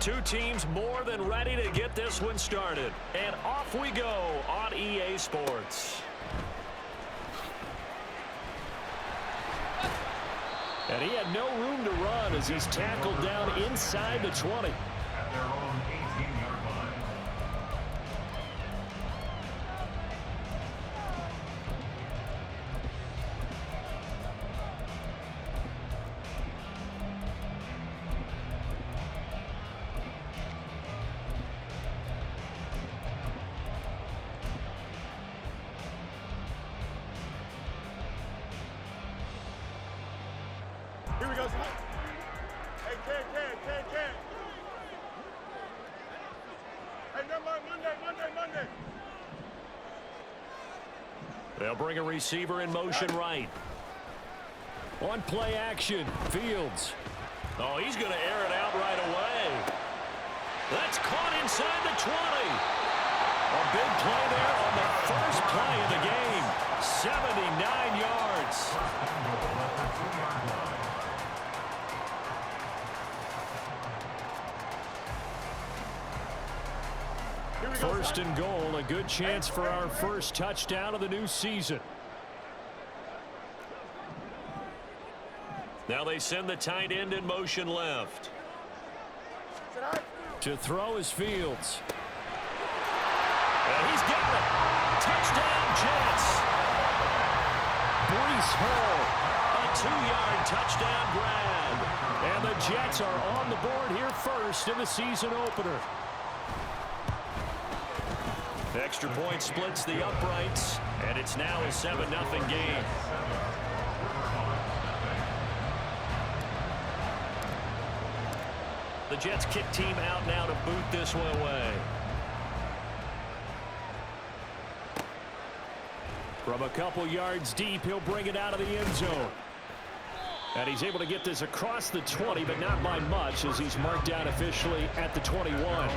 Two teams more than ready to get this one started. And off we go on EA Sports. And he had no room to run as he's tackled down inside the 20. At their own 18-yard line. Here we go. Hey, Ken. Hey, Monday. They'll bring a receiver in motion right. On play action, Fields. Oh, he's going to air it out right away. That's caught inside the 20. A big play there on the first play of the game. 79 yards. First and goal, a good chance for our first touchdown of the new season. Now they send the tight end in motion left. To throw is Fields. And he's got it. Touchdown Jets. Breece Hall, a 2-yard touchdown grab. And the Jets are on the board here first in the season opener. Extra point splits the uprights, and it's now a 7-0 game. The Jets kick team out now to boot this one away. From a couple yards deep, he'll bring it out of the end zone. And he's able to get this across the 20, but not by much, as he's marked down officially at the 21.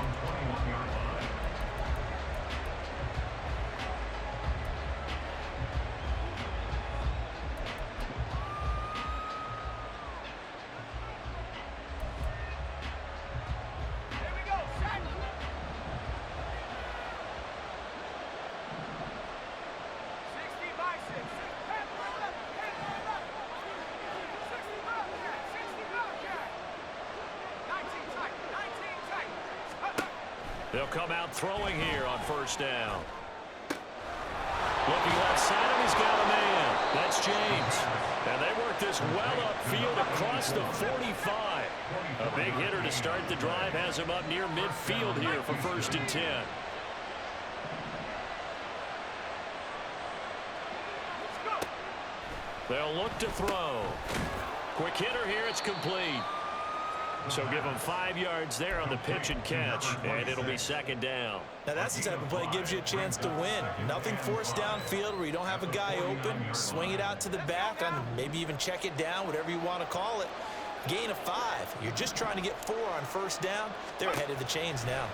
They'll come out throwing here on first down. Looking left side, and he's got a man. That's James. And they work this well upfield across the 45. A big hitter to start the drive has him up near midfield here for 1st and 10. They'll look to throw. Quick hitter here, it's complete. So give them 5 yards there on the pitch and catch, and it'll be 2nd down. Now that's the type of play that gives you a chance to win. Nothing forced downfield where you don't have a guy open. Swing it out to the back, and maybe even check it down, whatever you want to call it. Gain of 5. You're just trying to get 4 on first down. They're ahead of the chains now.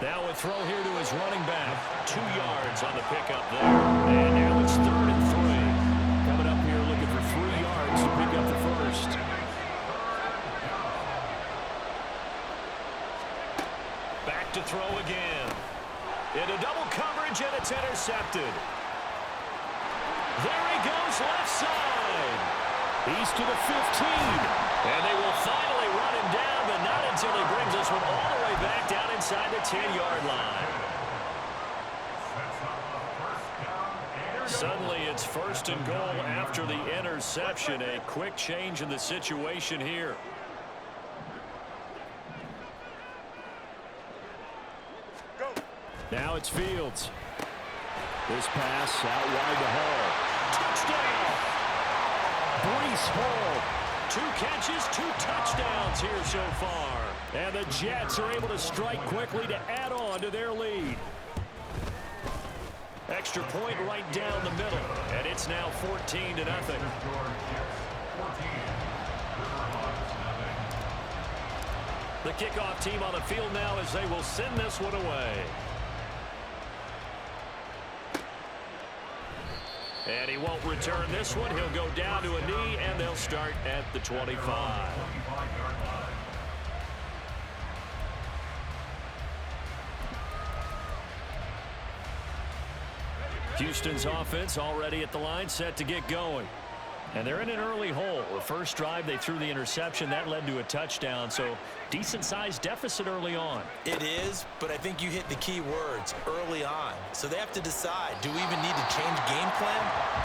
Now a throw here to his running back. 2 yards on the pickup there. And now it's 3rd and 3. Coming up here looking for 3 yards to pick up the first. Back to throw again. Into double coverage, and it's intercepted. There he goes left side. He's to the 15. And they will finally run him down, but not until he brings this one all the way back down inside the 10-yard line. Suddenly it's 1st and goal after the interception. A quick change in the situation here. Now it's Fields. This pass out wide to Hall. Touchdown! Breece Hall. 2 catches, 2 touchdowns here so far. And the Jets are able to strike quickly to add on to their lead. Extra point right down the middle. And it's now 14-0. The kickoff team on the field now as they will send this one away. And he won't return this one. He'll go down to a knee, and they'll start at the 25. Houston's offense already at the line, set to get going. And they're in an early hole. The first drive, they threw the interception. That led to a touchdown, so decent-sized deficit early on. It is, but I think you hit the key words, early on. So they have to decide, do we even need to change game plan,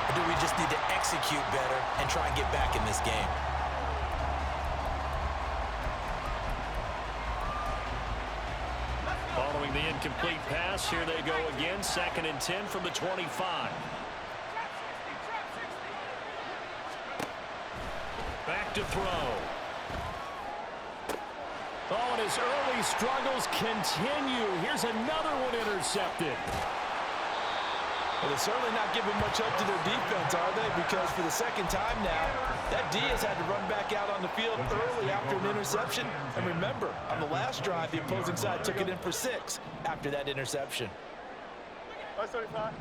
or do we just need to execute better and try and get back in this game? Following the incomplete pass, here they go again, 2nd and 10 from the 25. Back to throw. Oh, and his early struggles continue. Here's another one intercepted. Well, they're certainly not giving much help to their defense, are they? Because for the second time now, that D has had to run back out on the field early after an interception. And remember, on the last drive, the opposing side took it in for 6 after that interception. 175.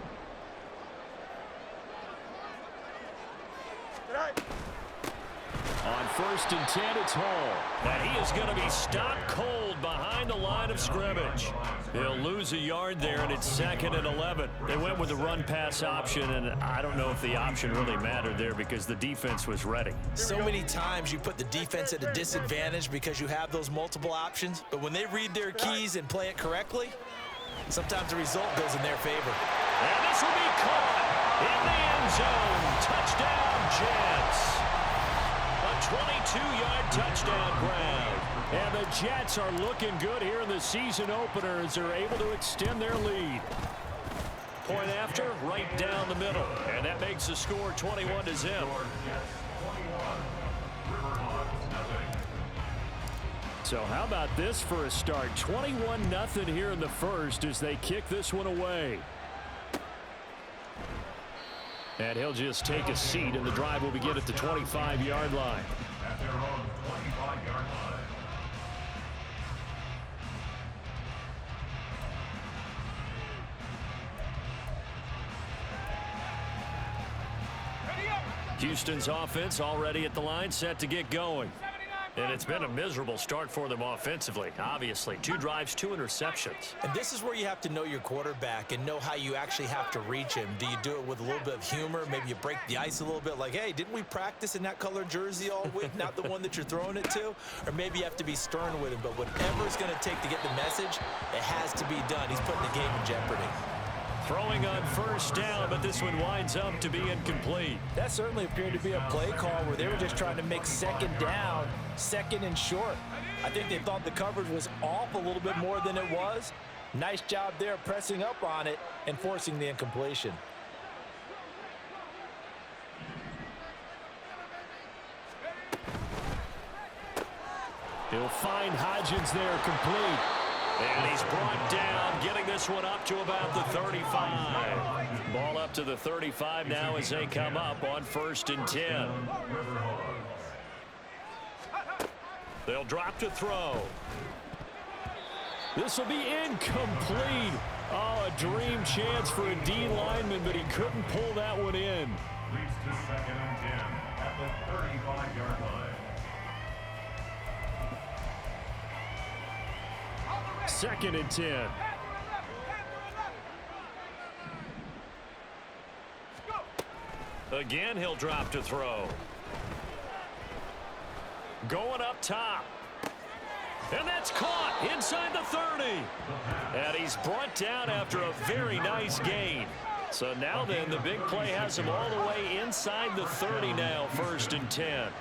On 1st and 10, it's Hall. And he is going to be stopped cold behind the line of scrimmage. He'll lose a yard there, and it's 2nd and 11. They went with the run-pass option, and I don't know if the option really mattered there because the defense was ready. So many times you put the defense at a disadvantage because you have those multiple options, but when they read their keys and play it correctly, sometimes the result goes in their favor. And this will be caught in the end zone. Touchdown, Jets. A 22-yard touchdown grab. And the Jets are looking good here in the season opener as they're able to extend their lead. Point after, right down the middle. And that makes the score 21-0. So how about this for a start? 21-0 here in the first as they kick this one away. And he'll just take a seat, and the drive will begin at the 25-yard line. At their own 25-yard line. Houston's offense already at the line, set to get going. And it's been a miserable start for them offensively, obviously. 2 drives, 2 interceptions. And this is where you have to know your quarterback and know how you actually have to reach him. Do you do it with a little bit of humor? Maybe you break the ice a little bit like, hey, didn't we practice in that color jersey all week, not the one that you're throwing it to? Or maybe you have to be stern with him. But whatever it's going to take to get the message, it has to be done. He's putting the game in jeopardy. Throwing on 1st down, but this one winds up to be incomplete. That certainly appeared to be a play call where they were just trying to make 2nd down, 2nd and short. I think they thought the coverage was off a little bit more than it was. Nice job there pressing up on it and forcing the incompletion. He'll find Hodgins there, complete. And he's brought down, getting this one up to about the 35. Ball up to the 35 now as they come up on 1st and 10. They'll drop to throw. This will be incomplete. Oh, a dream chance for a D lineman, but he couldn't pull that one in. Leads to 2nd and 10 at the 35-yard line. 2nd and 10. Again, he'll drop to throw. Going up top. And that's caught inside the 30. And he's brought down after a very nice gain. So now then, the big play has him all the way inside the 30 now, 1st and 10.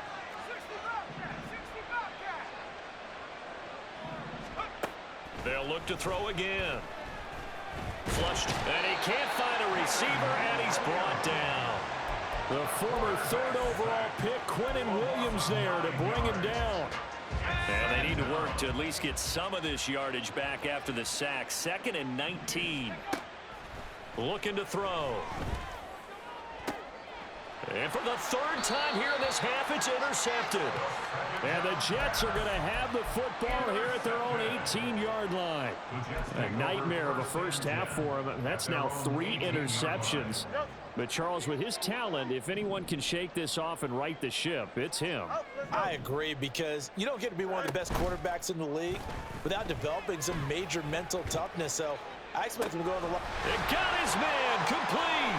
They'll look to throw again. Flushed, and he can't find a receiver, and he's brought down. The former 3rd overall pick, Quinnen Williams, there to bring him down. And they need to work to at least get some of this yardage back after the sack. 2nd and 19. Looking to throw. And for the 3rd time here in this half, it's intercepted. And the Jets are going to have the football here at their own 18-yard line. A nightmare of a first half for him. That's now 3 interceptions. But Charles, with his talent, if anyone can shake this off and right the ship, it's him. I agree, because you don't get to be one of the best quarterbacks in the league without developing some major mental toughness. So I expect him to go on the line. It got his man complete.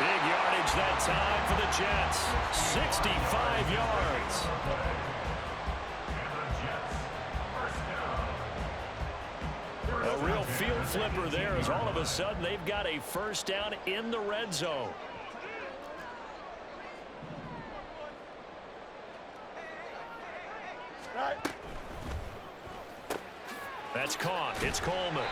Big yardage that time for the Jets. 65 yards. A real field flipper there as all of a sudden they've got a first down in the red zone. That's caught. It's Coleman.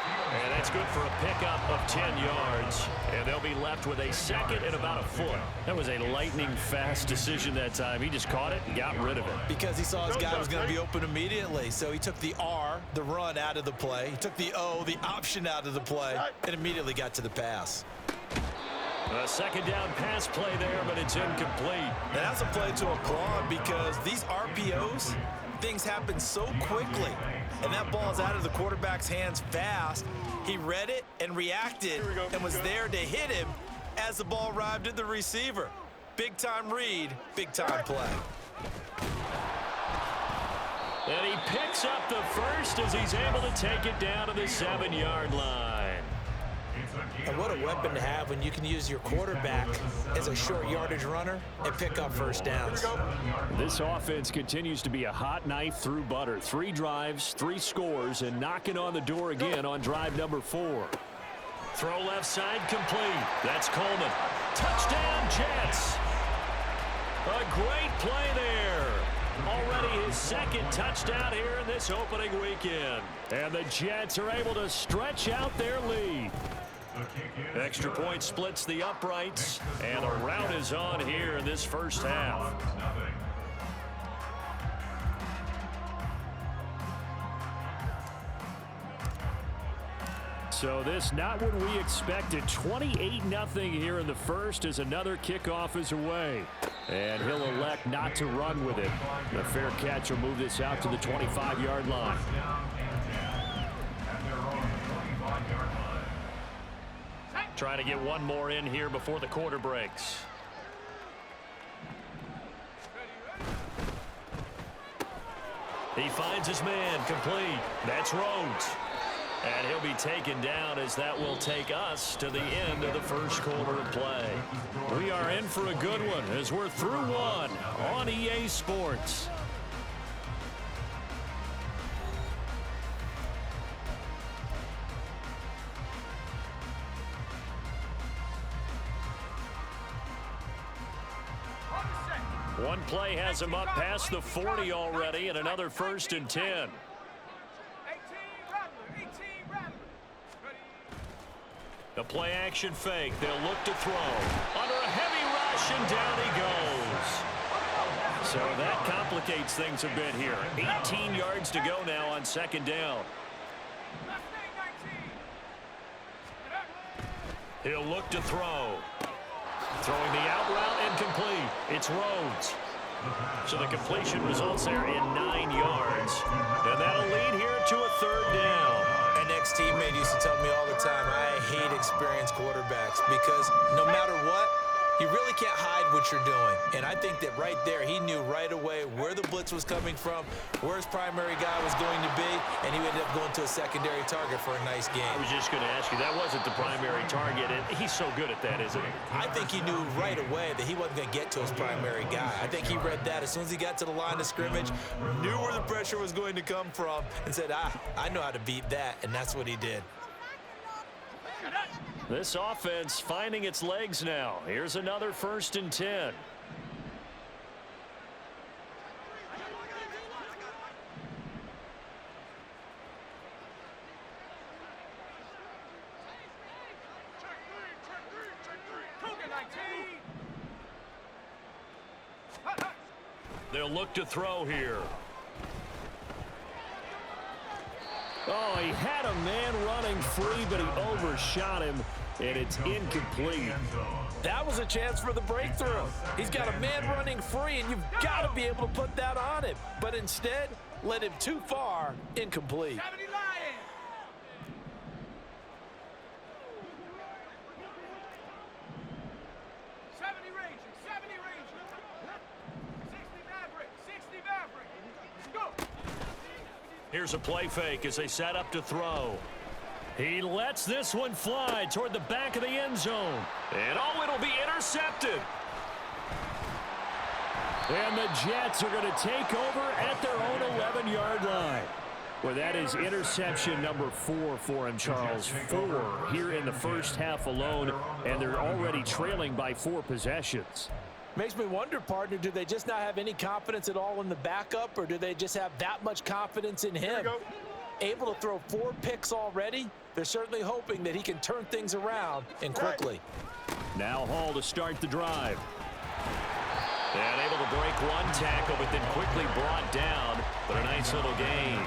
And that's good for a pickup of 10 yards. And they'll be left with a second and about a foot. That was a lightning-fast decision that time. He just caught it and got rid of it. Because he saw his guy was going to be open immediately. So he took the R, the run, out of the play. He took the O, the option, out of the play, and immediately got to the pass. A second down pass play there, but it's incomplete. And that's a play to applaud because these RPOs, things happen so quickly. And that ball is out of the quarterback's hands fast. He read it and reacted and was there to hit him as the ball arrived at the receiver. Big-time read, big-time play. And he picks up the first as he's able to take it down to the 7-yard line. And what a weapon to have when you can use your quarterback as a short yardage runner and pick up first downs. This offense continues to be a hot knife through butter. 3 drives, 3 scores, and knocking on the door again on drive number 4. Throw left side complete. That's Coleman. Touchdown, Jets. A great play there. Already his second touchdown here in this opening weekend. And the Jets are able to stretch out their lead. Extra point splits the uprights, and a rout is on here in this first half. So this not what we expected. 28-0 here in the first as another kickoff is away. And he'll elect not to run with it. The fair catch will move this out to the 25-yard line. Trying to get one more in here before the quarter breaks. He finds his man complete. That's Rhodes. And he'll be taken down as that will take us to the end of the first quarter of play. We are in for a good one as we're through one on EA Sports. One play has him up past the 40 already, and another 1st and 10. The play action fake. They'll look to throw. Under a heavy rush, and down he goes. So that complicates things a bit here. 18 yards to go now on 2nd down. He'll look to throw. Throwing the out route incomplete. It's Rhodes. So the completion results there in 9 yards. And that'll lead here to a 3rd down. An ex-teammate used to tell me all the time, I hate experienced quarterbacks because no matter what, you really can't hide what you're doing. And I think that right there, he knew right away where the blitz was coming from, where his primary guy was going to be, and he ended up going to a secondary target for a nice game. I was just going to ask you, that wasn't the primary target, and he's so good at that, isn't he? I think he knew right away that he wasn't going to get to his primary guy. I think he read that as soon as he got to the line of scrimmage, knew where the pressure was going to come from, and said, I know how to beat that, and that's what he did. This offense finding its legs now. Here's another 1st and 10. They'll look to throw here. Oh, he had a man running free, but he overshot him, and it's incomplete. That was a chance for the breakthrough. He's got a man running free, and you've got to be able to put that on him. But instead, led him too far, incomplete. Here's a play fake as they set up to throw. He lets this one fly toward the back of the end zone. And oh, it'll be intercepted. And the Jets are going to take over at their own 11-yard line. Well, that is interception number 4 for him, Charles. 4 here in the first half alone, and they're already trailing by 4 possessions. Makes me wonder, partner, do they just not have any confidence at all in the backup, or do they just have that much confidence in him? Able to throw 4 picks already, they're certainly hoping that he can turn things around and quickly. Now Hall to start the drive. And able to break 1 tackle, but then quickly brought down, but a nice little gain.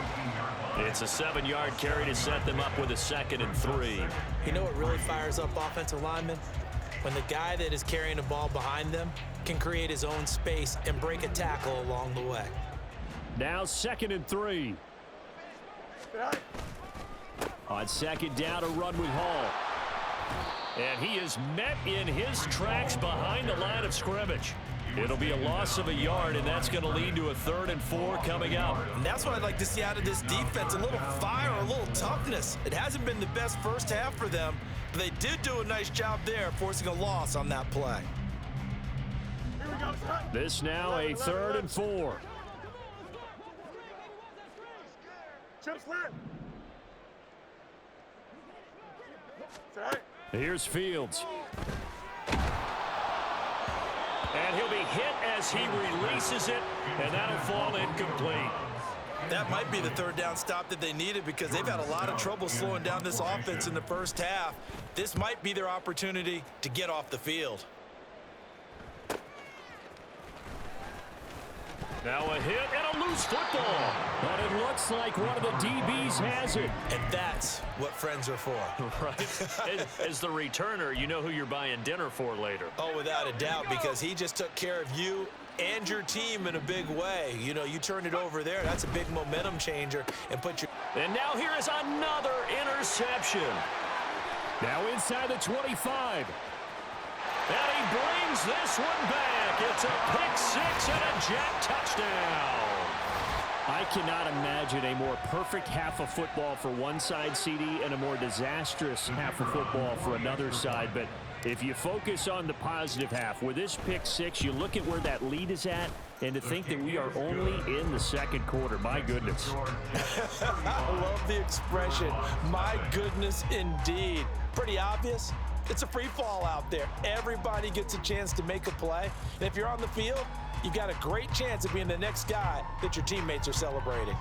It's a 7-yard carry to set them up with a 2nd and 3. You know what really fires up offensive linemen? When the guy that is carrying the ball behind them can create his own space and break a tackle along the way. Now 2nd and 3. On 2nd down, a run with Hall. And he is met in his tracks behind the line of scrimmage. It'll be a loss of a yard, and that's going to lead to a 3rd and 4 coming up. And that's what I'd like to see out of this defense, a little fire, a little toughness. It hasn't been the best first half for them, but they did do a nice job there, forcing a loss on that play. This now a 3rd and 4. Here's Fields. And he'll be hit as he releases it, and that'll fall incomplete. That might be the 3rd down stop that they needed because they've had a lot of trouble slowing down this offense in the first half. This might be their opportunity to get off the field. Now a hit and a loose football. But it looks like one of the DBs has it. And that's what friends are for. Right. As the returner, you know who you're buying dinner for later. Oh, without a doubt, because he just took care of you and your team in a big way. You know, you turn it over there. That's a big momentum changer. And now here is another interception. Now inside the 25. And he brings this one back. It's a pick 6 and a Jet touchdown. I cannot imagine a more perfect half of football for one side, CD, and a more disastrous half of football for another side. But if you focus on the positive half, with this pick 6, you look at where that lead is at, and to think that we are only in the 2nd quarter. My goodness. I love the expression. My goodness, indeed. Pretty obvious. It's a free fall out there. Everybody gets a chance to make a play. And if you're on the field, you've got a great chance of being the next guy that your teammates are celebrating.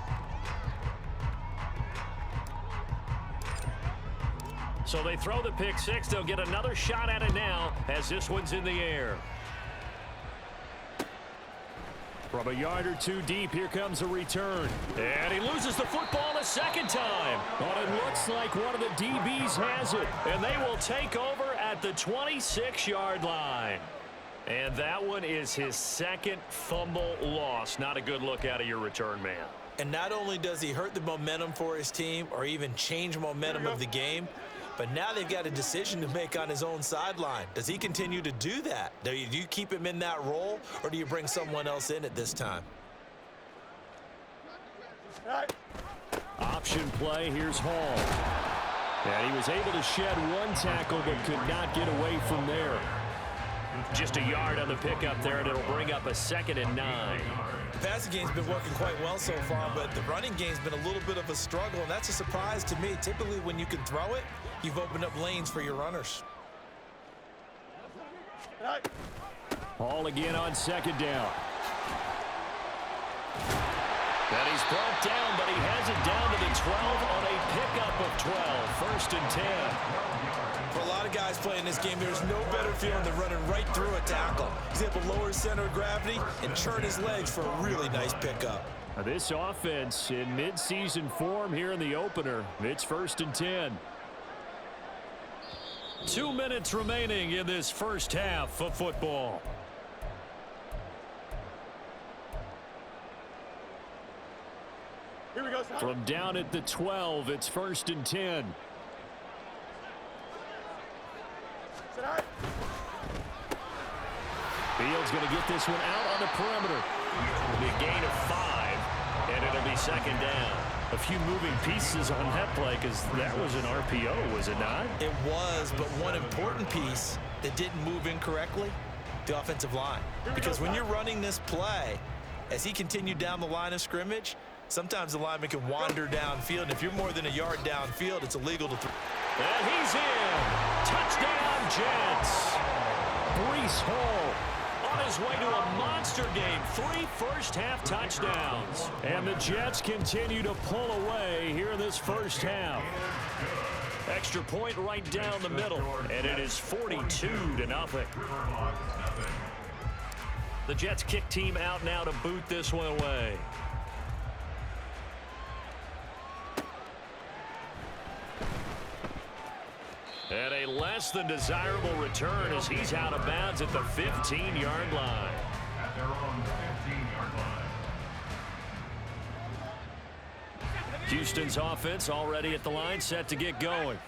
So they throw the pick 6. They'll get another shot at it now as this one's in the air. From a yard or 2 deep, here comes a return. And he loses the football a 2nd time. But it looks like one of the DBs has it. And they will take over at the 26-yard line. And that one is his 2nd fumble loss. Not a good look out of your return man. And not only does he hurt the momentum for his team or even change momentum of the game, but now they've got a decision to make on his own sideline. Does he continue to do that? Do you keep him in that role, or do you bring someone else in at this time? Option play, here's Hall. And he was able to shed 1 tackle but could not get away from there. Just a yard on the pickup there, and it'll bring up a 2nd and 9. The passing game's been working quite well so far, but the running game's been a little bit of a struggle, and that's a surprise to me. Typically, when you can throw it, you've opened up lanes for your runners. Hall again on 2nd down. And he's brought down, but he has it down to the 12 on a pickup of 12. 1st and 10. For a lot of guys playing this game, there's no better feeling than running right through a tackle. He's able to lower his center of gravity and churn his legs for a really nice pickup. Now this offense in mid-season form here in the opener. It's 1st and 10. 2 minutes remaining in this first half of football. Here we go, son. From down at the 12, it's 1st and 10. Fields going to get this one out on the perimeter. It'll be a gain of 5, and it'll be 2nd down. A few moving pieces on that play because that was an RPO, was it not? It was, but one important piece that didn't move incorrectly? The offensive line. Because when you're running this play, as he continued down the line of scrimmage, sometimes the lineman can wander downfield. And if you're more than a yard downfield, it's illegal to throw. And he's in. Touchdown, Jets. Breece Hall on his way to a monster game. 3 first-half touchdowns. And the Jets continue to pull away here in this first half. Extra point right down the middle. And it is 42-0. The Jets kick team out now to boot this one away. And a less than desirable return as he's out of bounds at the 15-yard line. At their own 15-yard line. Houston's offense already at the line, set to get going.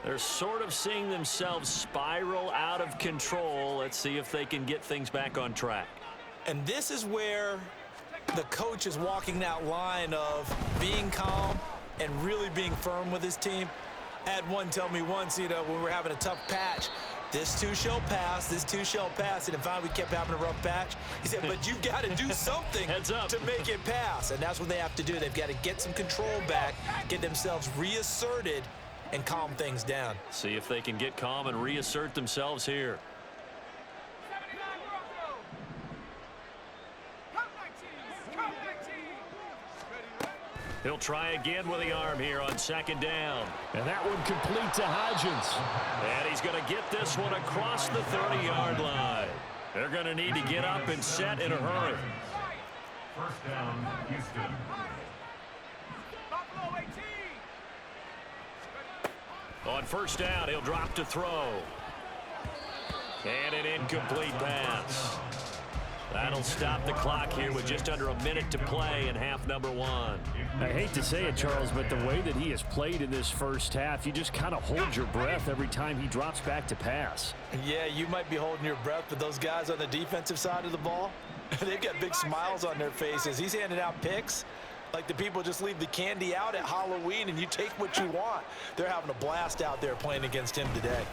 They're sort of seeing themselves spiral out of control. Let's see if they can get things back on track. And this is where the coach is walking that line of being calm and really being firm with his team. I had one tell me once, when we were having a tough patch, this too shall pass, this too shall pass. And finally we kept having a rough patch. He said, but you've got to do something to make it pass. And that's what they have to do. They've got to get some control back, get themselves reasserted, and calm things down. See if they can get calm and reassert themselves here. He'll try again with the arm here on second down. And that one complete to Hodgins. And he's going to get this one across the 30-yard line. They're going to need to get up and set in a hurry. First down, Houston. On first down, he'll drop to throw. And an incomplete pass. That'll stop the clock here with just under a minute to play in half number 1. I hate to say it, Charles, but the way that he has played in this first half, you just kind of hold your breath every time he drops back to pass. Yeah, you might be holding your breath, but those guys on the defensive side of the ball, they've got big smiles on their faces. He's handing out picks like the people just leave the candy out at Halloween and you take what you want. They're having a blast out there playing against him today.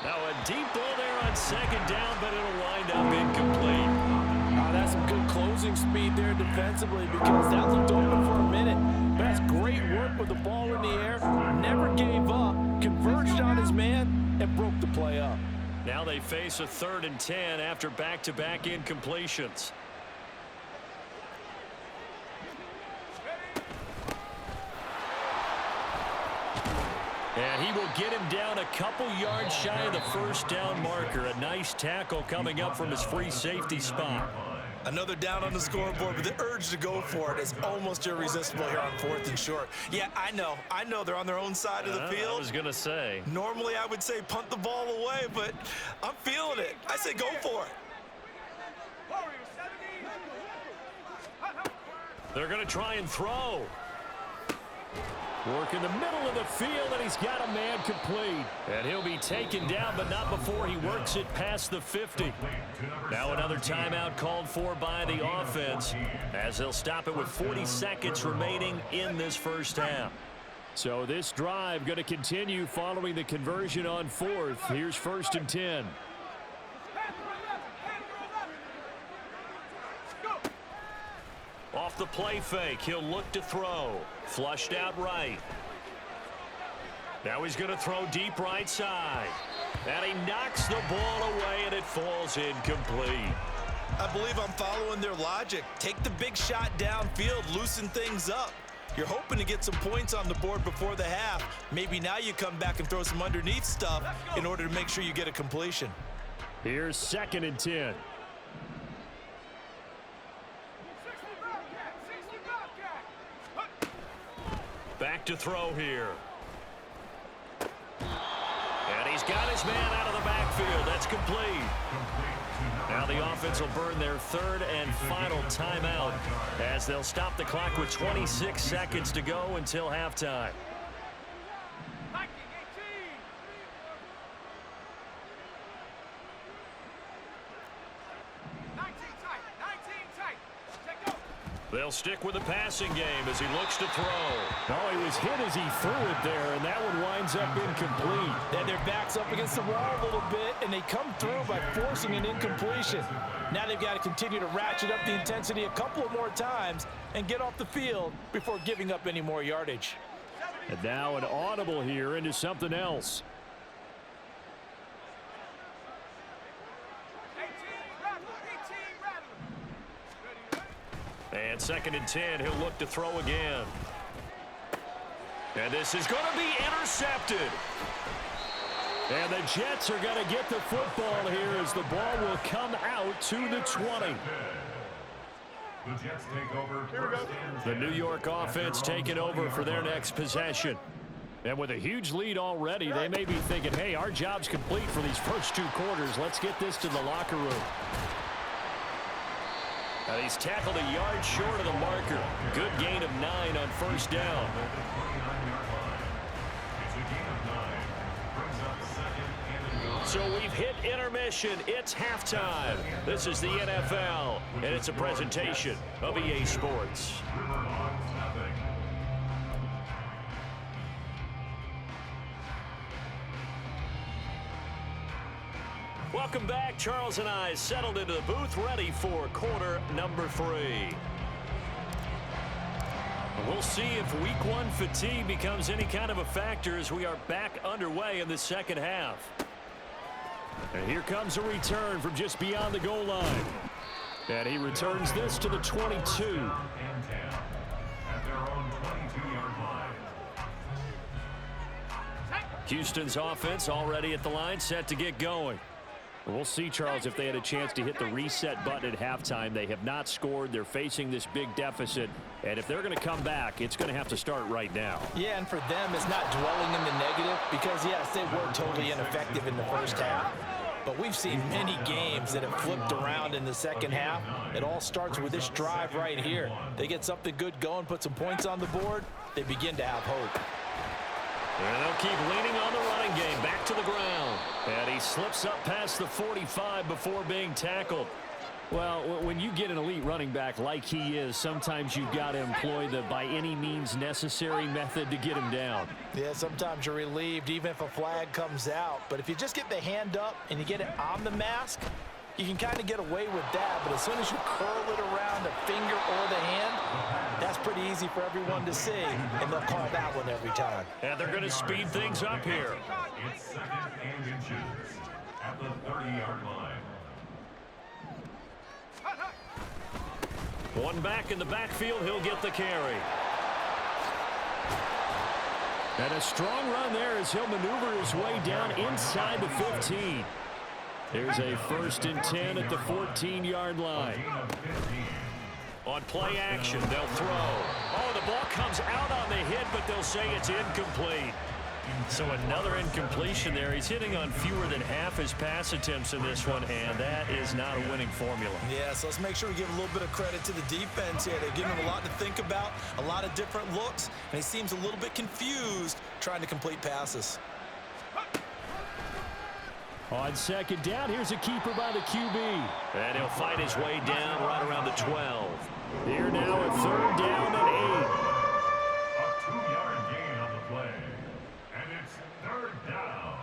Now a deep ball there on second down, but it'll wind up incomplete. That's some good closing speed there defensively because that looked open for a minute. But that's great work with the ball in the air. Never gave up, converged on his man, and broke the play up. Now they face a 3rd and 10 after back-to-back incompletions. And he will get him down a couple yards shy of the first down marker. A nice tackle coming up from his free safety spot. Another down on the scoreboard, but the urge to go for it is almost irresistible here on 4th and short. Yeah, I know they're on their own side of the field. I was going to say. Normally I would say punt the ball away, but I'm feeling it. I say go for it. They're going to try and throw. Work in the middle of the field, and he's got a man complete. And he'll be taken down, but not before he works it past the 50. Now another timeout called for by the offense, as they'll stop it with 40 seconds remaining in this first half. So this drive going to continue following the conversion on 4th. Here's 1st and 10. Off the play fake, he'll look to throw. Flushed out right. Now he's going to throw deep right side. And he knocks the ball away, and it falls incomplete. I believe I'm following their logic. Take the big shot downfield, loosen things up. You're hoping to get some points on the board before the half. Maybe now you come back and throw some underneath stuff in order to make sure you get a completion. Here's 2nd and 10. Back to throw here. And he's got his man out of the backfield. That's complete. Now the offense will burn their 3rd and final timeout as they'll stop the clock with 26 seconds to go until halftime. They'll stick with the passing game as he looks to throw. Oh, he was hit as he threw it there, and that one winds up incomplete. Then their back's up against the wall a little bit, and they come through by forcing an incompletion. Now they've got to continue to ratchet up the intensity a couple of more times and get off the field before giving up any more yardage. And now an audible here into something else. And 2nd and 10, he'll look to throw again. And this is going to be intercepted. And the Jets are going to get the football here as the ball will come out to the 20. The Jets take over first and 10. The New York offense taking over for their next possession. And with a huge lead already, they may be thinking, hey, our job's complete for these first 2 quarters. Let's get this to the locker room. Now he's tackled a yard short of the marker. Good gain of 9 on first down. So we've hit intermission. It's halftime. This is the NFL, and it's a presentation of EA Sports. Welcome back. Charles and I settled into the booth, ready for quarter number 3. We'll see if week 1 fatigue becomes any kind of a factor as we are back underway in the second half. And here comes a return from just beyond the goal line. And he returns this to the 22. At their own 22-yard line. Houston's offense already at the line, set to get going. We'll see, Charles, if they had a chance to hit the reset button at halftime. They have not scored. They're facing this big deficit. And if they're going to come back, it's going to have to start right now. Yeah, and for them, it's not dwelling in the negative because, yes, they were totally ineffective in the first half. But we've seen many games that have flipped around in the second half. It all starts with this drive right here. They get something good going, put some points on the board, they begin to have hope. And they'll keep leaning on the running game, back to the ground. And he slips up past the 45 before being tackled. Well, when you get an elite running back like he is, sometimes you've got to employ the by any means necessary method to get him down. Yeah, sometimes you're relieved even if a flag comes out. But if you just get the hand up and you get it on the mask, you can kind of get away with that. But as soon as you curl it around the finger or the hand, that's pretty easy for everyone to see, and they'll call that one every time. And they're going to speed things up here. It's 2nd and inches at the 30-yard line. One back in the backfield, he'll get the carry. And a strong run there as he'll maneuver his way down inside the 15. Here's a 1st and 10 at the 14-yard line. On play action, they'll throw. Oh, the ball comes out on the hit, but they'll say it's incomplete. So another incompletion there. He's hitting on fewer than half his pass attempts in this one, and that is not a winning formula. Yeah, so let's make sure we give a little bit of credit to the defense here. They've given him a lot to think about, a lot of different looks, and he seems a little bit confused trying to complete passes. On 2nd down, here's a keeper by the QB. And he'll fight his way down right around the 12. Here now a 3rd down and 8. A 2-yard gain on the play. And it's 3rd down.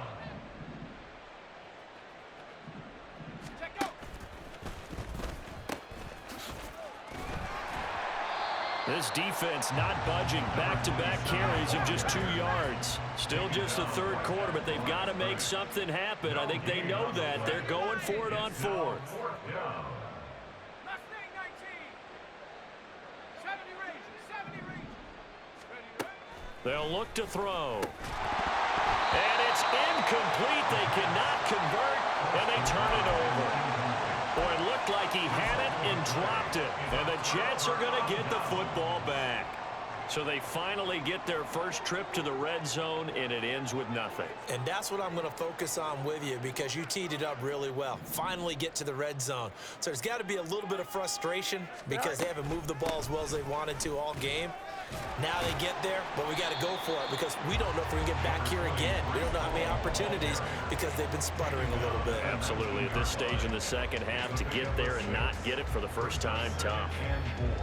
This defense not budging. Back-to-back carries of just 2 yards. Still just the 3rd quarter, but they've got to make something happen. I think they know that. They're going for it on 4th. They'll look to throw. And it's incomplete. They cannot convert, and they turn it over. Boy, it looked like he had it and dropped it. And the Jets are going to get the football back. So they finally get their first trip to the red zone, and it ends with nothing. And that's what I'm going to focus on with you because you teed it up really well. Finally get to the red zone. So there's got to be a little bit of frustration because they haven't moved the ball as well as they wanted to all game. Now they get there, but we got to go for it because we don't know if we can get back here again. We don't know how many opportunities because they've been sputtering a little bit. Absolutely. At this stage in the second half, to get there and not get it for the first time, tough.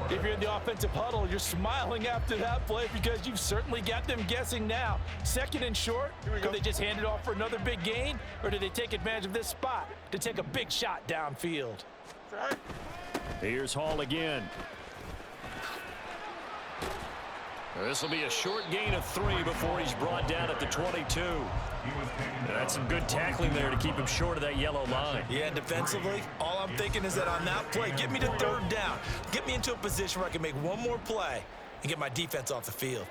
If you're in the offensive huddle, you're smiling after that play because you've certainly got them guessing now. Second and short, could they just hand it off for another big gain, or did they take advantage of this spot to take a big shot downfield? Here's Hall again. This will be a short gain of 3 before he's brought down at the 22. That's some good tackling there to keep him short of that yellow line. Yeah, and defensively, all I'm thinking is that on that play, get me to third down. Get me into a position where I can make one more play and get my defense off the field.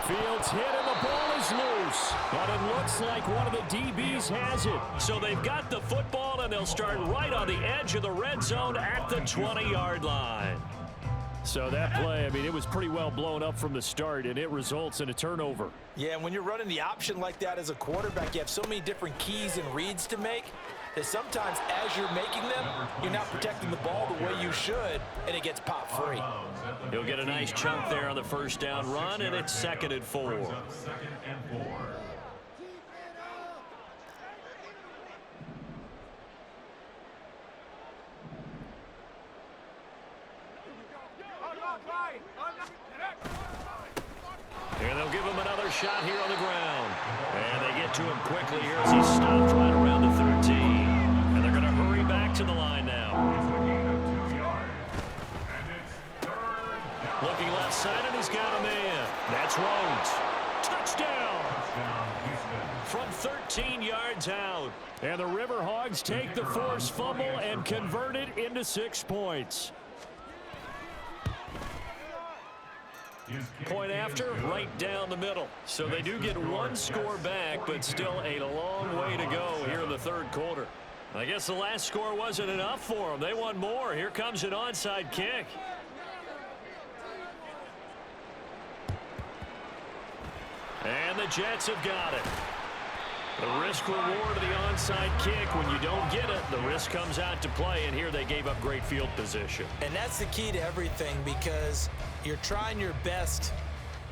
Fields hit and the ball is loose. But it looks like one of the DBs has it. So they've got the football and they'll start right on the edge of the red zone at the 20-yard line. So that play, I mean, it was pretty well blown up from the start, and it results in a turnover. Yeah, when you're running the option like that as a quarterback, you have so many different keys and reads to make that sometimes as you're making them, you're not protecting the ball the way you should, and it gets popped free. He'll get a nice chunk there on the first down run, and it's 2nd and 4. And they'll give him another shot here on the ground. And they get to him quickly here as he's stopped right around the 13. And they're going to hurry back to the line now. Looking left side, and he's got a man. That's Rhodes. Touchdown! From 13 yards out. And the Riverhogs take the forced fumble and convert it into 6 points. Point after, right down the middle. So they do get 1 score back, but still a long way to go here in the 3rd quarter. I guess the last score wasn't enough for them. They want more. Here comes an onside kick. And the Jets have got it. The risk reward of the onside kick. When you don't get it, the risk comes out to play, and here they gave up great field position. And that's the key to everything because you're trying your best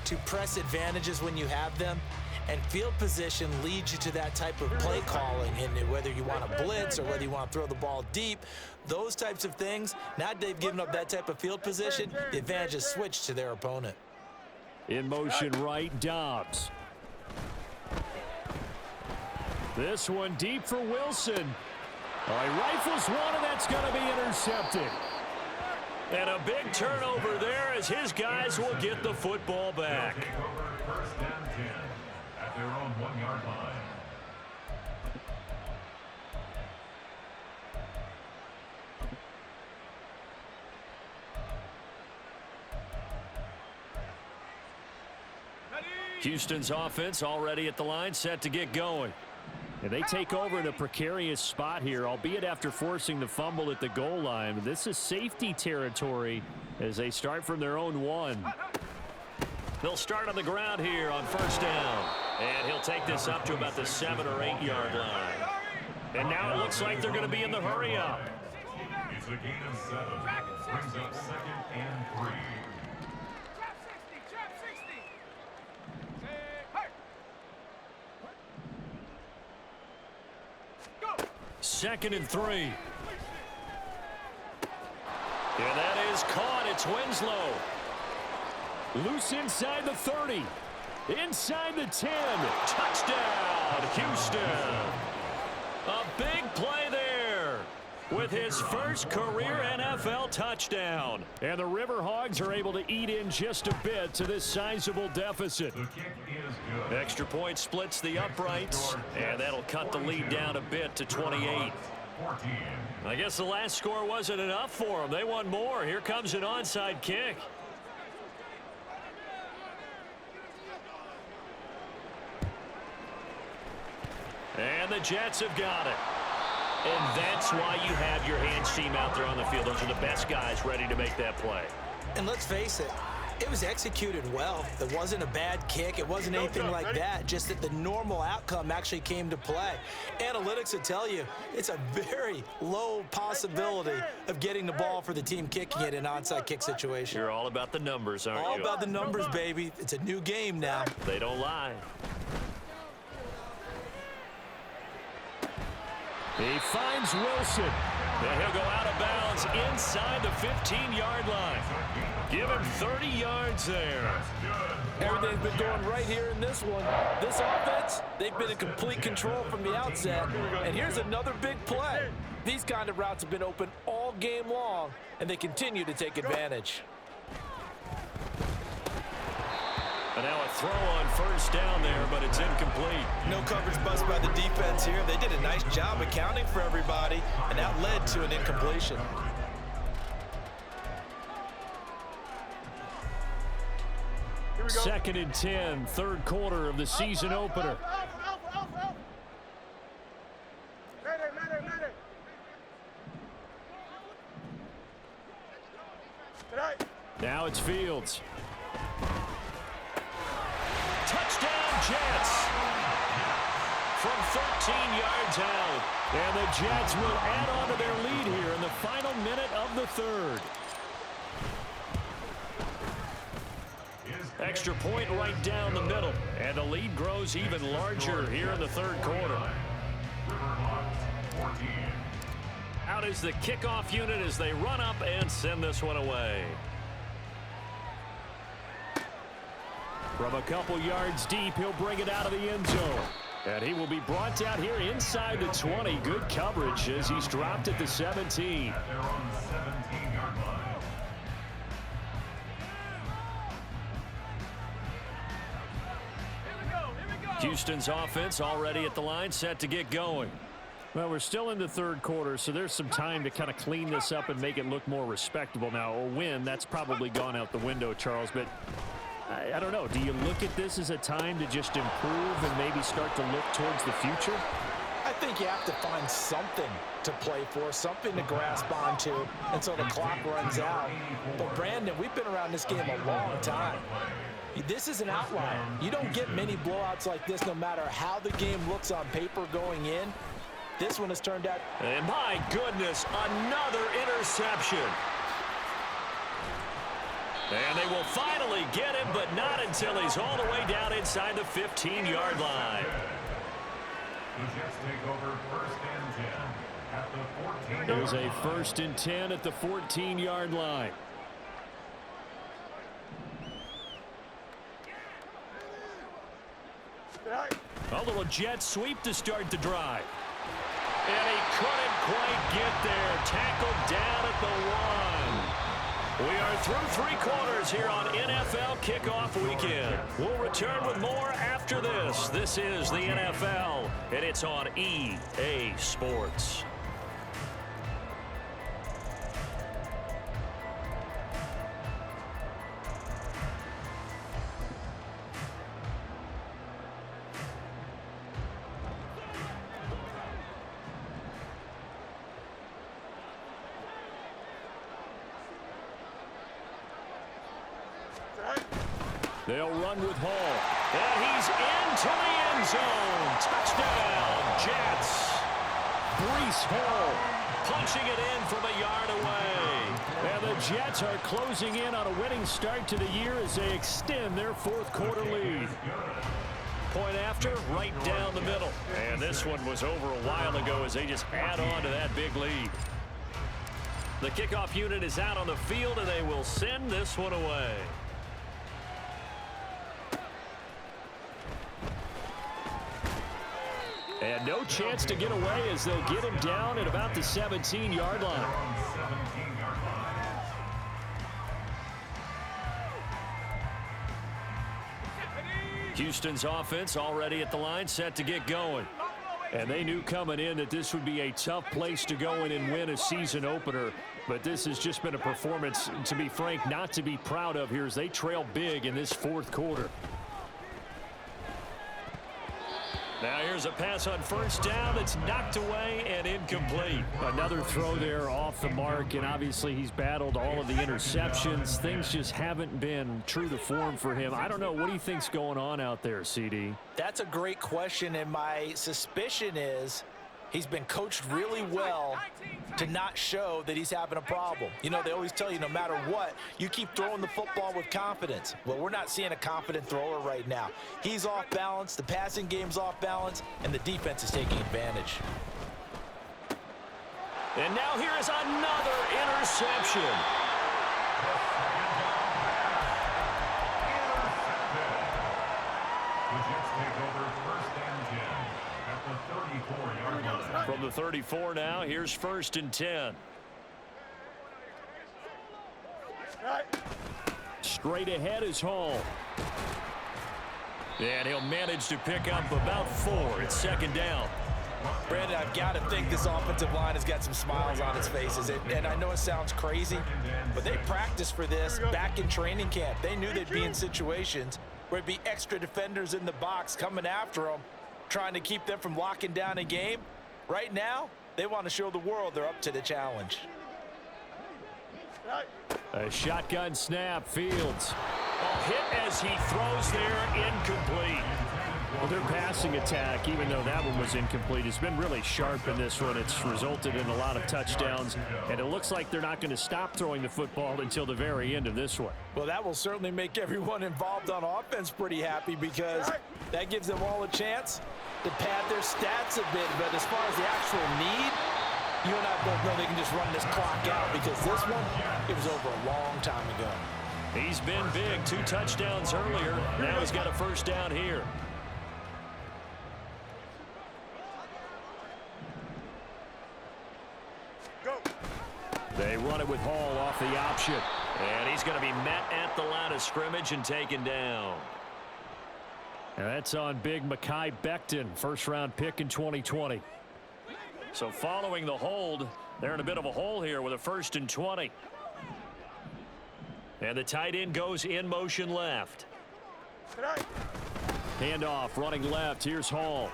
to press advantages when you have them, and field position leads you to that type of play calling. And whether you want to blitz or whether you want to throw the ball deep, those types of things, now they've given up that type of field position, the advantage is switched to their opponent. In motion right, Dobbs. This one deep for Wilson. Oh, he rifles one, and that's going to be intercepted. And a big turnover there as his guys will get the football back. First down 10 at their own 1-yard line. Houston's offense already at the line, set to get going. And they take over in a precarious spot here, albeit after forcing the fumble at the goal line. This is safety territory as they start from their own 1. They'll start on the ground here on first down. And he'll take this up to about the 7 or 8 yard line. And now it looks like they're going to be in the hurry up. It's a gain of 7. Brings up 2nd and 3. 2nd and 3. And that is caught. It's Winslow. Loose inside the 30. Inside the 10. Touchdown, Houston. A big play there with his first career NFL touchdown. And the Riverhogs are able to eat in just a bit to this sizable deficit. The kick is good. Extra point splits the uprights, and that'll cut the lead down a bit to 28. 14. I guess the last score wasn't enough for them. They want more. Here comes an onside kick. And the Jets have got it. And that's why you have your hands team out there on the field. Those are the best guys ready to make that play. And let's face it, it was executed well. It wasn't a bad kick. It wasn't anything like that. Just that the normal outcome actually came to play. Analytics will tell you it's a very low possibility of getting the ball for the team kicking it in an onside kick situation. You're all about the numbers, aren't you? All about the numbers, baby. It's a new game now. They don't lie. He finds Wilson. And he'll go out of bounds inside the 15-yard line. Give him 30 yards there. Everything's been going right here in this one. This offense, they've been in complete control from the outset. And here's another big play. These kind of routes have been open all game long, and they continue to take advantage. And now a throw on first down there, but it's incomplete. No coverage bust by the defense here. They did a nice job accounting for everybody, and that led to an incompletion. Second and 10, third quarter of the season opener. Now it's Fields. Touchdown Jets from 13 yards out. And the Jets will add on to their lead here in the final minute of the third. Extra point right down the middle. And the lead grows even larger here in the third quarter. Out is the kickoff unit as they run up and send this one away. From a couple yards deep, he'll bring it out of the end zone. And he will be brought out here inside the 20. Good coverage as he's dropped at the 17. Houston's offense already at the line, set to get going. Well, we're still in the third quarter, so there's some time to kind of clean this up and make it look more respectable. Now, a win, that's probably gone out the window, Charles, but I don't know. Do you look at this as a time to just improve and maybe start to look towards the future? I think you have to find something to play for, something to grasp onto until the clock runs out. But, Brandon, we've been around this game a long time. This is an outlier. You don't get many blowouts like this no matter how the game looks on paper going in. This one has turned out. And my goodness, another interception. And they will finally get him, but not until he's all the way down inside the 15-yard line. The Jets take over first and 10 at the 14. There's a first and 10 at the 14-yard line. A little jet sweep to start the drive. And he couldn't quite get there. Tackled down at the 1. We are through three quarters here on NFL Kickoff Weekend. We'll return with more after this. This is the NFL, and it's on EA Sports. They'll run with Hall. And he's into the end zone. Touchdown, Jets. Breece Hall punching it in from a yard away. And the Jets are closing in on a winning start to the year as they extend their fourth quarter lead. Point after, right down the middle. And this one was over a while ago as they just add on to that big lead. The kickoff unit is out on the field, and they will send this one away. And no chance to get away as they'll get him down at about the 17-yard line. Houston's offense already at the line, set to get going. And they knew coming in that this would be a tough place to go in and win a season opener. But this has just been a performance, to be frank, not to be proud of here as they trail big in this fourth quarter. Now here's a pass on first down that's knocked away and incomplete. Another throw there off the mark, and obviously he's battled all of the interceptions. Things just haven't been true to form for him. I don't know. What do you think's going on out there, CD? That's a great question, and my suspicion is he's been coached really well to not show that he's having a problem. You know, they always tell you no matter what, you keep throwing the football with confidence. Well, we're not seeing a confident thrower right now. He's off balance, the passing game's off balance, and the defense is taking advantage. And now here is another interception. From the 34 now, here's 1st and 10. Straight ahead is Hall. And he'll manage to pick up about 4. It's 2nd down. Brandon, I've got to think this offensive line has got some smiles on its faces. And I know it sounds crazy, but they practiced for this back in training camp. They knew they'd be in situations where there'd be extra defenders in the box coming after them, trying to keep them from locking down a game. Right now, they want to show the world they're up to the challenge. A shotgun snap, Fields. Hit as he throws there, incomplete. Well, their passing attack, even though that one was incomplete, has been really sharp in this one. It's resulted in a lot of touchdowns, and it looks like they're not going to stop throwing the football until the very end of this one. Well, that will certainly make everyone involved on offense pretty happy because that gives them all a chance to pad their stats a bit. But as far as the actual need, you and I both know they can just run this clock out because this one, it was over a long time ago. He's been big, 2 touchdowns earlier. Now he's got a 1st down here. They run it with Hall off the option. And he's going to be met at the line of scrimmage and taken down. And that's on big Mekhi Becton, 1st-round pick in 2020. So following the hold, they're in a bit of a hole here with a 1st and 20. And the tight end goes in motion left. Handoff, running left. Here's Hall.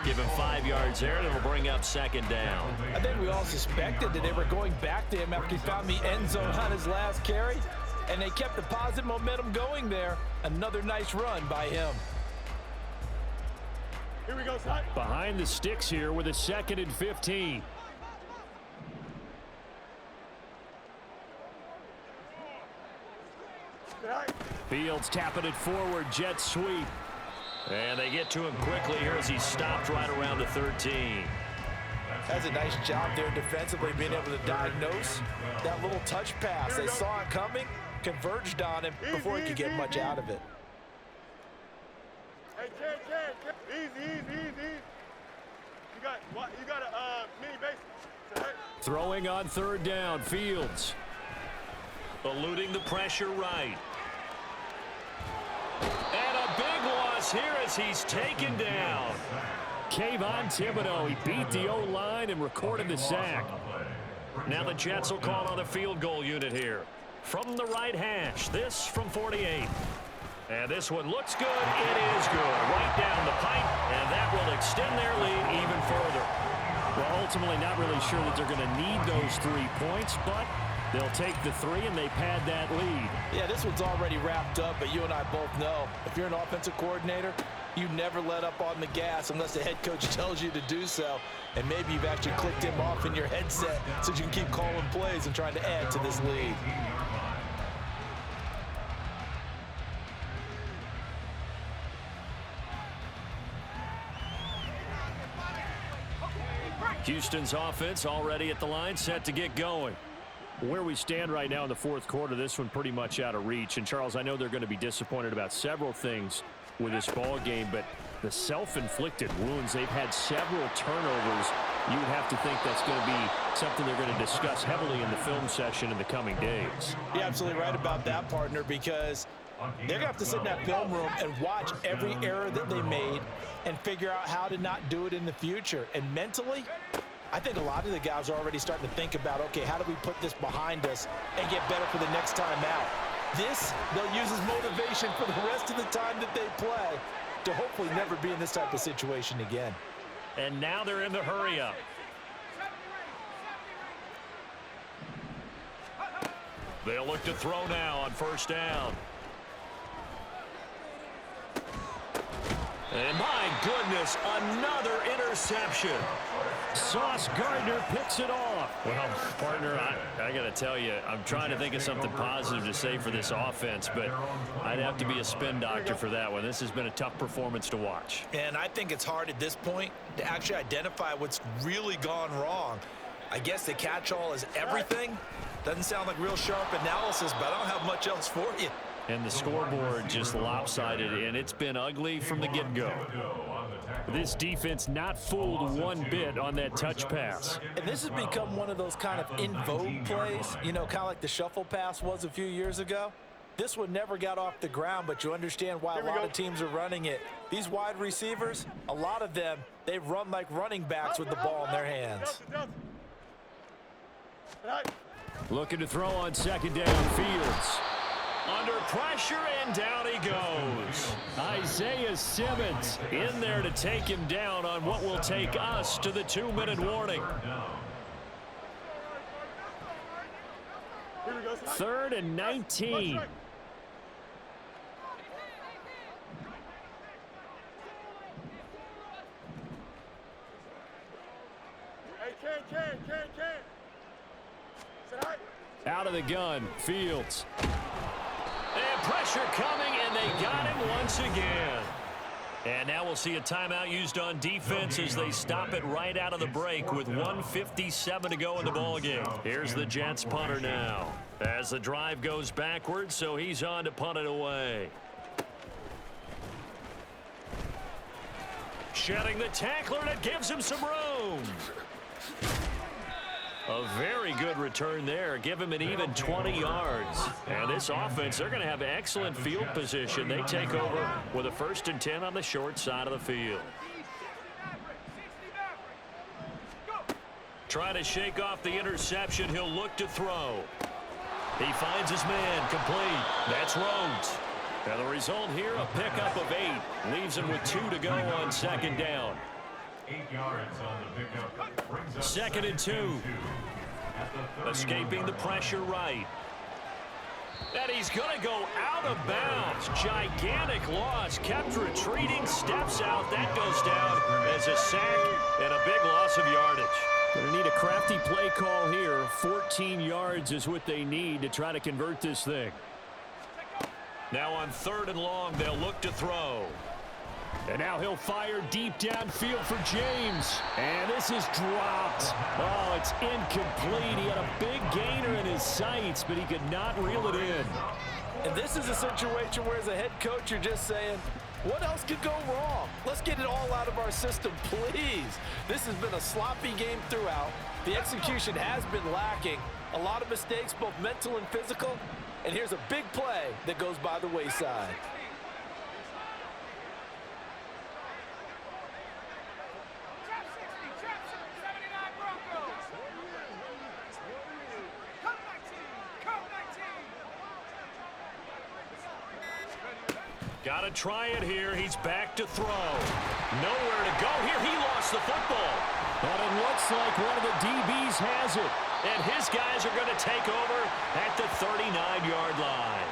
Give him 5 yards there, and it'll bring up 2nd down. I think we all suspected that they were going back to him after he found the end zone on his last carry, and they kept the positive momentum going there. Another nice run by him. Here we go, son. Behind the sticks here with a 2nd and 15. Fields tapping it forward, jet sweep. And they get to him quickly here as he's stopped right around the 13. That's a nice job there defensively, being able to diagnose that little touch pass. They saw it coming, converged on him before he could get much out of it. Hey, Ken. Easy. You got a mini base. Throwing on 3rd down, Fields. Eluding the pressure right. And a big loss here as he's taken down. Kayvon Thibodeau, he beat the O-line and recorded the sack. Now the Jets will call on the field goal unit here. From the right hash, this from 48. And this one looks good. It is good. Right down the pipe, and that will extend their lead even further. Well, ultimately not really sure that they're going to need those 3 points, but they'll take the 3 and they pad that lead. Yeah, this one's already wrapped up, but you and I both know if you're an offensive coordinator, you never let up on the gas unless the head coach tells you to do so. And maybe you've actually clicked him off in your headset so you can keep calling plays and trying to add to this lead. Houston's offense already at the line, set to get going. Where we stand right now in the 4th quarter, this one pretty much out of reach. And, Charles, I know they're going to be disappointed about several things with this ball game, but the self-inflicted wounds, they've had several turnovers. You would have to think that's going to be something they're going to discuss heavily in the film session in the coming days. You're absolutely right about that, partner, because they're going to have to sit in that film room and watch every error that they made and figure out how to not do it in the future. And mentally, I think a lot of the guys are already starting to think about, okay, how do we put this behind us and get better for the next time out? This, they'll use as motivation for the rest of the time that they play to hopefully never be in this type of situation again. And now they're in the hurry-up. They'll look to throw now on first down. And my goodness, another interception. Sauce Gardner picks it off. Well, partner, I got to tell you, I'm trying to think of something positive to say for this offense, but I'd have to be a spin doctor for that one. This has been a tough performance to watch. And I think it's hard at this point to actually identify what's really gone wrong. I guess the catch-all is everything. Doesn't sound like real sharp analysis, but I don't have much else for you. And the scoreboard just lopsided, and it's been ugly from the get-go. This defense not fooled one bit on that touch pass. And this has become one of those kind of in vogue plays, you know, kind of like the shuffle pass was a few years ago. This one never got off the ground, but you understand why a lot of teams are running it. These wide receivers, a lot of them, they run like running backs with the ball in their hands. Looking to throw on second down. Fields under pressure, and down he goes. Isaiah Simmons in there to take him down on what will take us to the 2-minute warning. 3rd and 19. Out of the gun, Fields. And pressure coming, and they got him once again. And now we'll see a timeout used on defense as they stop it right out of the break with 1:57 to go in the ballgame. Here's the Jets punter now as the drive goes backwards, so he's on to punt it away. Shedding the tackler, and it gives him some room. A very good return there. Give him an even 20 yards. And this offense, they're going to have excellent field position. They take over with a 1st and 10 on the short side of the field. Trying to shake off the interception. He'll look to throw. He finds his man. Complete. That's Rhodes. And the result here, a pickup of 8. Leaves him with 2 to go on second down. 8 yards on the pickup. Brings up 2nd and 2. Escaping the pressure right. And he's going to go out of bounds. Gigantic loss. Kept retreating. Steps out. That goes down as a sack and a big loss of yardage. Going to need a crafty play call here. 14 yards is what they need to try to convert this thing. Now on 3rd and long, they'll look to throw. And now he'll fire deep downfield for James. And this is dropped. Oh, it's incomplete. He had a big gainer in his sights, but he could not reel it in. And this is a situation where as a head coach, you're just saying, what else could go wrong? Let's get it all out of our system, please. This has been a sloppy game throughout. The execution has been lacking. A lot of mistakes, both mental and physical. And here's a big play that goes by the wayside. Got to try it here. He's back to throw. Nowhere to go here. He lost the football. But it looks like one of the DBs has it. And his guys are going to take over at the 39-yard line.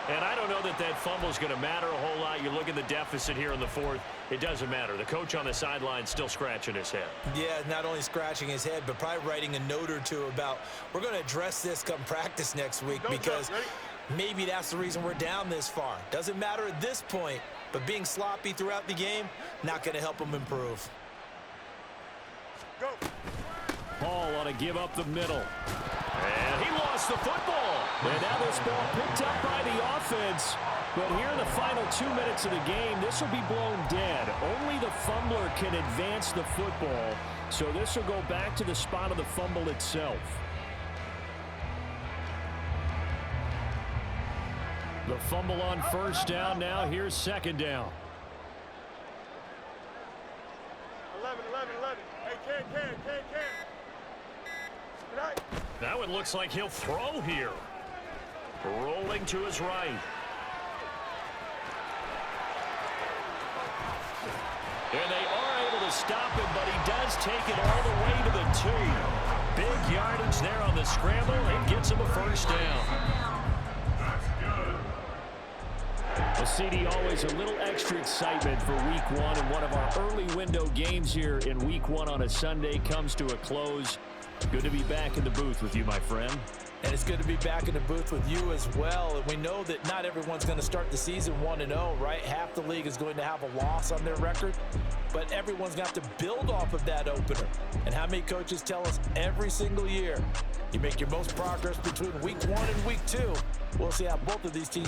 And I don't know that that fumble is going to matter a whole lot. You look at the deficit here in the 4th. It doesn't matter. The coach on the sideline still scratching his head. Yeah, not only scratching his head, but probably writing a note or two about we're going to address this come practice next week because maybe that's the reason we're down this far. Doesn't matter at this point, but being sloppy throughout the game, not going to help them improve. Go. Paul on to give up the middle. And he lost the football. And now this ball picked up by the offense. But here in the final 2 minutes of the game, this will be blown dead. Only the fumbler can advance the football. So this will go back to the spot of the fumble itself. The fumble on first down. Now here's second down. 11. Hey, Ken. Now it looks like he'll throw here. Rolling to his right. And they are able to stop him, but he does take it all the way to the 2. Big yardage there on the scramble. It gets him a first down. Well, CD, always a little extra excitement for Week 1, and one of our early window games here in Week 1 on a Sunday comes to a close. Good to be back in the booth with you, my friend. And it's good to be back in the booth with you as well. And we know that not everyone's going to start the season 1-0, right? Half the league is going to have a loss on their record. But everyone's going to have to build off of that opener. And how many coaches tell us every single year, you make your most progress between Week 1 and Week 2. We'll see how both of these teams